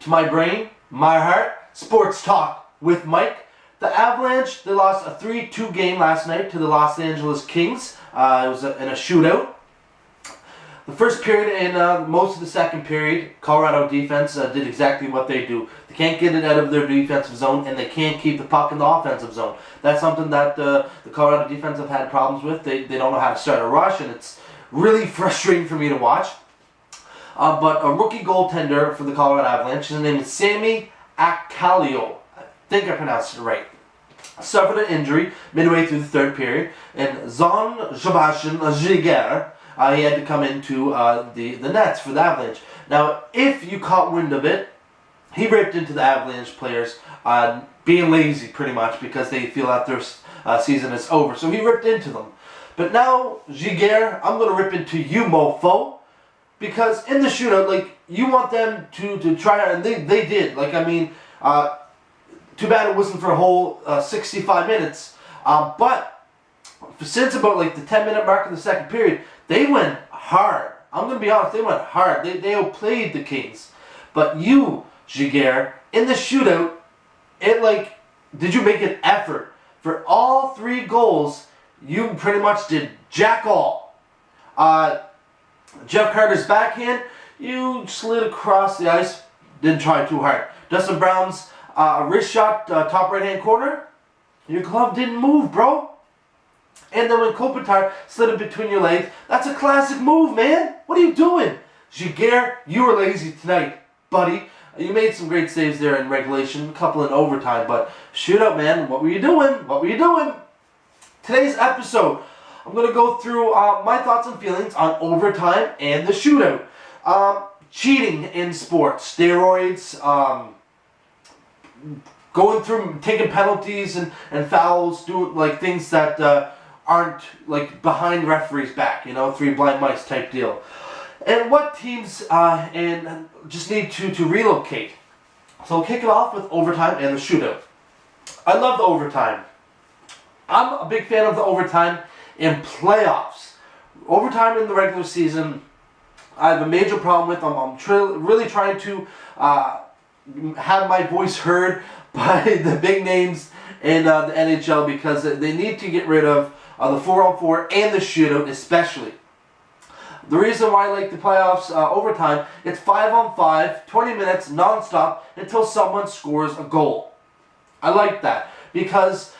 to my brain, my heart, sports talk with Mike. The Avalanche, they lost a 3-2 game last night to the Los Angeles Kings. It was in a shootout. The first period and most of the second period, Colorado defense did exactly what they do. They can't get it out of their defensive zone, and they can't keep the puck in the offensive zone. That's something that the Colorado defense have had problems with. They don't know how to start a rush, and it's really frustrating for me to watch. But a rookie goaltender for the Colorado Avalanche, his name is Sami Akalio. I think I pronounced it right. Suffered an injury midway through the third period, and Jean-Sebastien Giguère, he had to come into the nets for the Avalanche. Now, if you caught wind of it, he ripped into the Avalanche players being lazy pretty much because they feel that their season is over. So he ripped into them. But now, Giguère, I'm going to rip into you, mofo. Because in the shootout, like, you want them to try out, and they did. Like, I mean, too bad it wasn't for a whole 65 minutes. But since about, like, the 10-minute mark of the second period, they went hard. I'm going to be honest, they went hard. They outplayed the Kings. But you, Giguère, in the shootout, did you make an effort? For all 3 goals, you pretty much did jack all. Jeff Carter's backhand, you slid across the ice, didn't try too hard. Dustin Brown's wrist shot, top right-hand corner, your glove didn't move, bro. And then when Kopitar slid it between your legs, that's a classic move, man. What are you doing? Giguère, you were lazy tonight, buddy. You made some great saves there in regulation, a couple in overtime, but shootout, man, what were you doing? What were you doing? Today's episode, I'm going to go through my thoughts and feelings on overtime and the shootout. Cheating in sports, steroids, going through, taking penalties and fouls, doing like things that aren't like behind referees' back, you know, 3 blind mice type deal. And what teams and just need to relocate. So we'll kick it off with overtime and the shootout. I love the overtime. I'm a big fan of the overtime in playoffs. Overtime in the regular season, I have a major problem with. I'm really trying to have my voice heard by the big names in the NHL because they need to get rid of the 4-on-4 and the shootout especially. The reason why I like the playoffs overtime, it's 5-on-5, 20 minutes non-stop until someone scores a goal. I like that because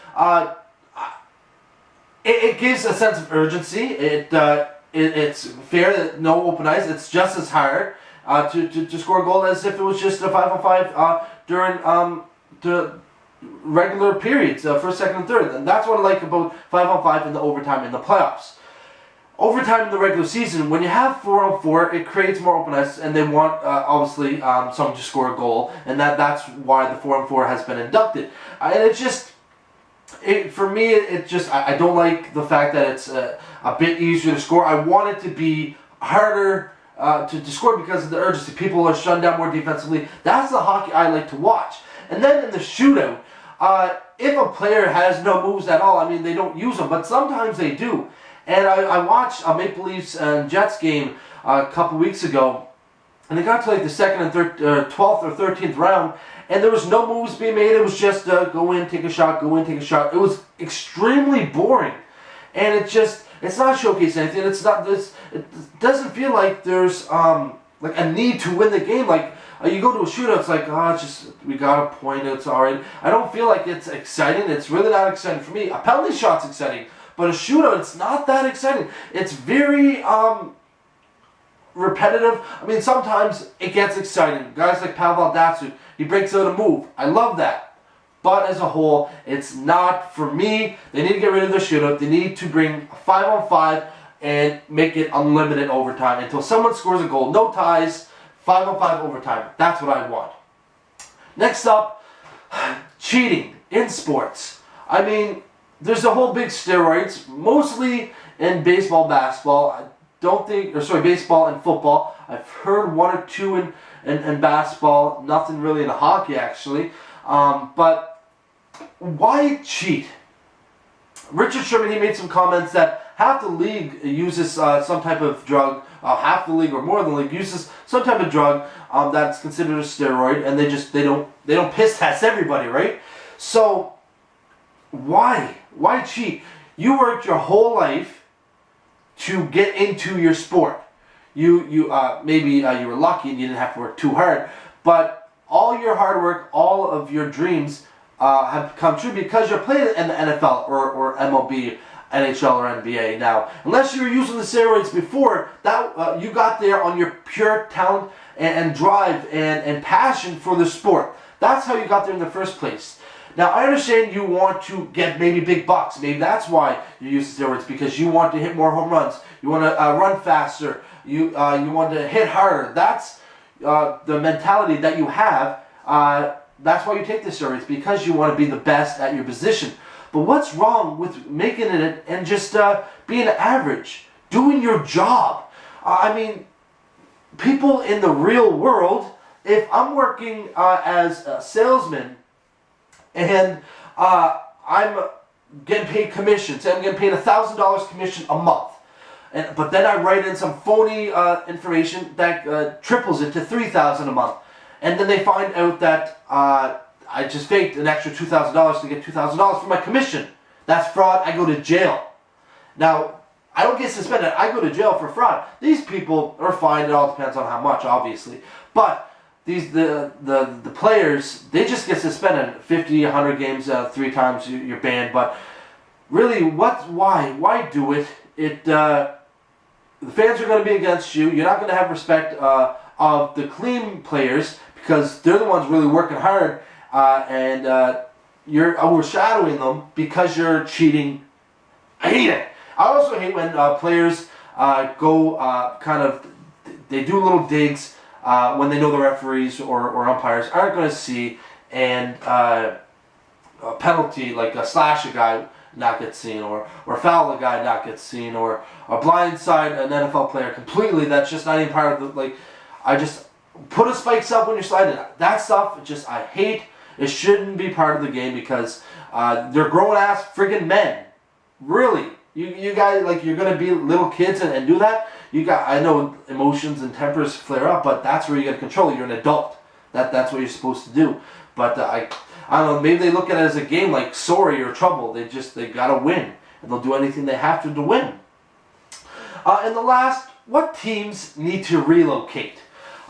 it gives a sense of urgency. It's fair that no open ice. It's just as hard to score a goal as if it was just a 5-on-5 during the regular periods, first, second, and third. And that's what I like about 5-on-5 in the overtime in the playoffs. Overtime in the regular season, when you have 4-on-4, it creates more open ice, and they want, obviously, someone to score a goal, and that's why the 4-on-4 has been inducted. And it's just, for me, I don't like the fact that it's a bit easier to score. I want it to be harder to score because of the urgency. People are shutting down more defensively. That's the hockey I like to watch. And then in the shootout, if a player has no moves at all, I mean, they don't use them, but sometimes they do. And I watched a Maple Leafs and Jets game a couple weeks ago, and they got to like the second and 12th or 13th round, and there was no moves being made. It was just go in, take a shot, go in, take a shot. It was extremely boring, and it's not showcasing anything. It doesn't feel like there's like a need to win the game. Like you go to a shootout, it's like we got a point. It's alright. I don't feel like it's exciting. It's really not exciting for me. A penalty shot's exciting. But a shootout, it's not that exciting. It's very repetitive. I mean, sometimes it gets exciting. Guys like Pavel Datsyuk, he breaks out a move. I love that. But as a whole, it's not for me. They need to get rid of the shootout. They need to bring a 5-on-5 and make it unlimited overtime until someone scores a goal. No ties, 5-on-5 overtime. That's what I want. Next up, cheating in sports. I mean, there's a whole big steroids, mostly in baseball, basketball. Baseball and football. I've heard 1 or 2 in basketball. Nothing really in hockey, actually. But why cheat? Richard Sherman, he made some comments that half the league uses some type of drug. Half the league or more than the league uses some type of drug that's considered a steroid, and they don't piss test everybody, right? So why cheat? You worked your whole life to get into your sport. You maybe you were lucky and you didn't have to work too hard, but all your hard work, all of your dreams have come true because you're playing in the NFL or MLB, NHL or NBA now. Unless you were using the steroids before, that you got there on your pure talent and drive and passion for the sport. That's how you got there in the first place. Now, I understand you want to get maybe big bucks. Maybe that's why you use steroids, because you want to hit more home runs. You want to run faster. You want to hit harder. That's the mentality that you have. That's why you take the steroids, because you want to be the best at your position. But what's wrong with making it and just being average, doing your job? I mean, people in the real world, if I'm working as a salesman and I'm getting paid commission, say I'm getting paid $1,000 commission a month, but then I write in some phony information that triples it to $3,000 a month, and then they find out that I just faked an extra $2,000 to get $2,000 for my commission. That's fraud. I go to jail. Now, I don't get suspended. I go to jail for fraud. These people are fined. It all depends on how much, obviously. But the players, they just get suspended 50, 100 games, 3 times you're banned. But really, why do it? The fans are going to be against you. You're not going to have respect of the clean players, because they're the ones really working hard, and you're overshadowing them because you're cheating. I hate it. I also hate when players they do little digs when they know the referees or umpires aren't going to see, and a penalty, like slash a guy not get seen, or foul a guy not get seen, or blindside an NFL player completely. That's just not even part of the, I just put a spikes up when you're sliding. That stuff, I hate. It shouldn't be part of the game, because they're grown-ass friggin' men. Really. You guys, you're going to be little kids and do that? I know emotions and tempers flare up, but that's where you got to control it. You're an adult. That's what you're supposed to do. But I don't know, maybe they look at it as a game like Sorry or Trouble. They got to win, and they'll do anything they have to win. And the last, what teams need to relocate?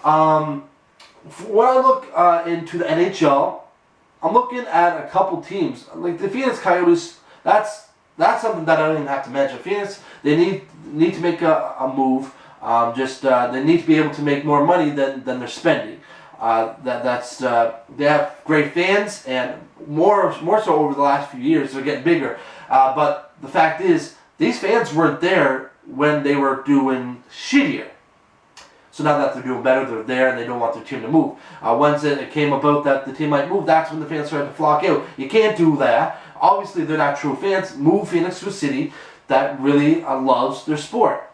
When I look into the NHL, I'm looking at a couple teams. Like the Phoenix Coyotes, that's something that I don't even have to mention. Phoenix, they need to make a move. They need to be able to make more money than they're spending. They have great fans, and more so over the last few years, they're getting bigger. But the fact is, these fans weren't there when they were doing shittier. So now that they're doing better, they're there, and they don't want their team to move. Once it came about that the team might move, that's when the fans started to flock out. You can't do that. Obviously, they're not true fans. Move Phoenix to a city that really loves their sport.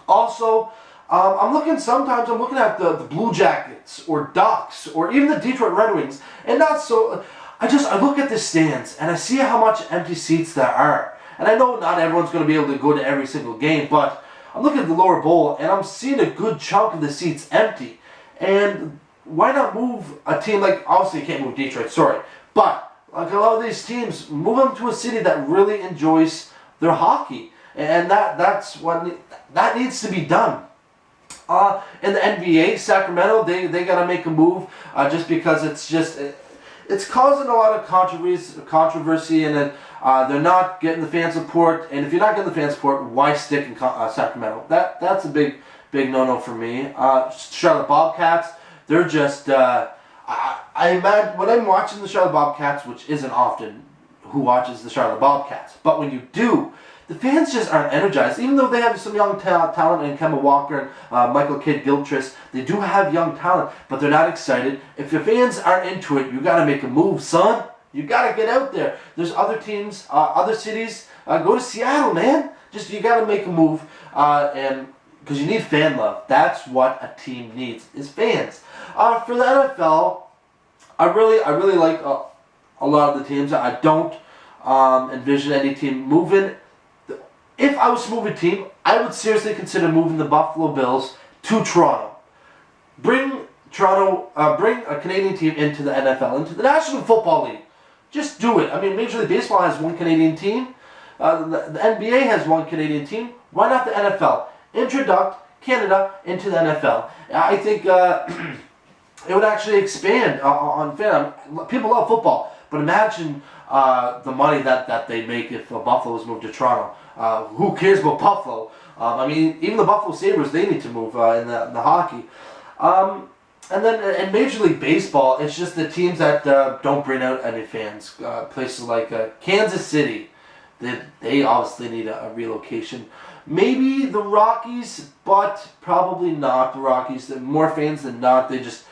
Also, I'm looking at the Blue Jackets or Ducks or even the Detroit Red Wings, and not so. I look at the stands and I see how much empty seats there are. And I know not everyone's going to be able to go to every single game, but I'm looking at the lower bowl and I'm seeing a good chunk of the seats empty. And why not move a team obviously you can't move Detroit, sorry, but a lot of these teams, move them to a city that really enjoys their hockey, and that needs to be done. In the NBA, Sacramento, they got to make a move just because it's causing a lot of controversy, and they're not getting the fan support. And if you're not getting the fan support, why stick in Sacramento? That's a big no-no for me. Charlotte Bobcats, they're just. I imagine when I'm watching the Charlotte Bobcats, which isn't often who watches the Charlotte Bobcats, but when you do, the fans just aren't energized. Even though they have some young talent in Kemba Walker and Michael Kidd-Gilchrist, they do have young talent, but they're not excited. If your fans aren't into it, you got to make a move, son. You got to get out there. There's other teams, other cities. Go to Seattle, man. You got to make a move, and because you need fan love. That's what a team needs, is fans. For the NFL, I really like a lot of the teams. I don't envision any team moving. if I was to move a team, I would seriously consider moving the Buffalo Bills to Toronto. Bring a Canadian team into the NFL, into the National Football League. Just do it. I mean, Major League Baseball has one Canadian team. The NBA has one Canadian team. Why not the NFL? Introduce Canada into the NFL. I think it would actually expand on fan. People love football, but imagine the money that they make if Buffalo was moved to Toronto. Who cares about Buffalo? I mean, even the Buffalo Sabres, they need to move in the hockey. And then in Major League Baseball, it's just the teams that don't bring out any fans. Places like Kansas City, they obviously need a relocation. Maybe the Rockies, but probably not the Rockies. More fans than not. It's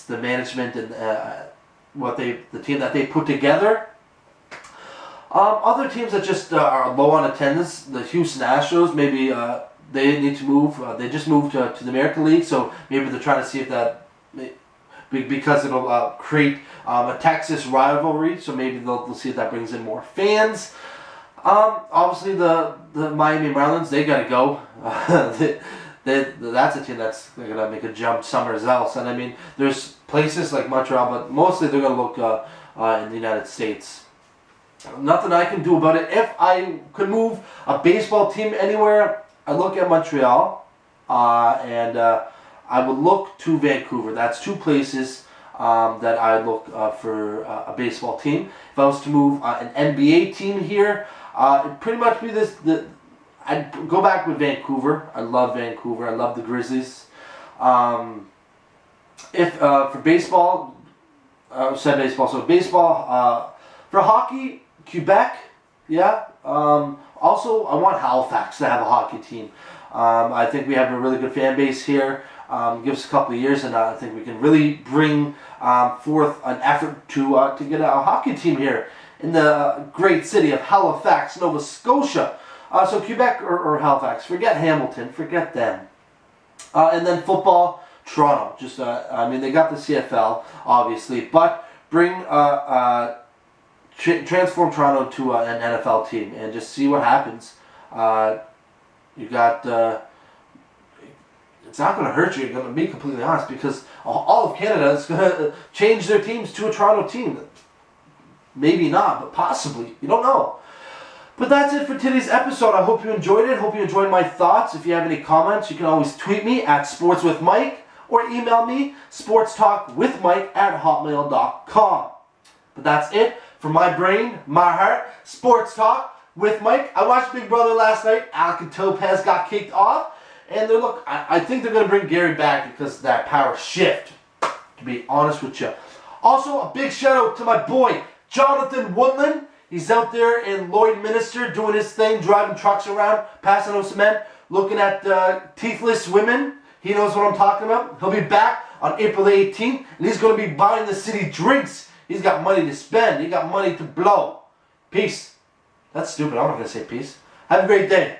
the management and the team that they put together. Other teams that just are low on attendance, the Houston Astros, maybe they need to move. They just moved to the American League, so maybe they're trying to see if that, because it'll create a Texas rivalry, so maybe they'll see if that brings in more fans. Obviously, the Miami Marlins, they got to go. That's a team that's going to make a jump somewhere else. And I mean, there's places like Montreal, but mostly they're going to look in the United States. Nothing I can do about it. If I could move a baseball team anywhere, I look at Montreal, and I would look to Vancouver. That's two places that I look for a baseball team. If I was to move an NBA team here, it'd pretty much be I'd go back with Vancouver. I love Vancouver. I love the Grizzlies. If for baseball, said baseball. So baseball for hockey, Quebec. Yeah. Also, I want Halifax to have a hockey team. I think we have a really good fan base here. Give us a couple of years, and I think we can really bring forth an effort to get a hockey team here in the great city of Halifax, Nova Scotia. So Quebec or Halifax. Forget Hamilton. Forget them. And then football, Toronto. Just I mean, they got the CFL, obviously, but bring transform Toronto to an NFL team and just see what happens. You got. It's not going to hurt you. You're going to be completely honest, because all of Canada is going to change their teams to a Toronto team. Maybe not, but possibly. You don't know. But that's it for today's episode. I hope you enjoyed it. Hope you enjoyed my thoughts. If you have any comments, you can always tweet me at sportswithmike or email me sportstalkwithmike@hotmail.com. But that's it for my brain, my heart. Sports Talk with Mike. I watched Big Brother last night. Alec and Topaz got kicked off. And I think they're going to bring Gary back because of that power shift, to be honest with you. Also, a big shout out to my boy, Jonathan Woodland. He's out there in Lloydminster doing his thing, driving trucks around, passing out cement, looking at teethless women. He knows what I'm talking about. He'll be back on April 18th, and he's going to be buying the city drinks. He's got money to spend. He got money to blow. Peace. That's stupid. I'm not going to say peace. Have a great day.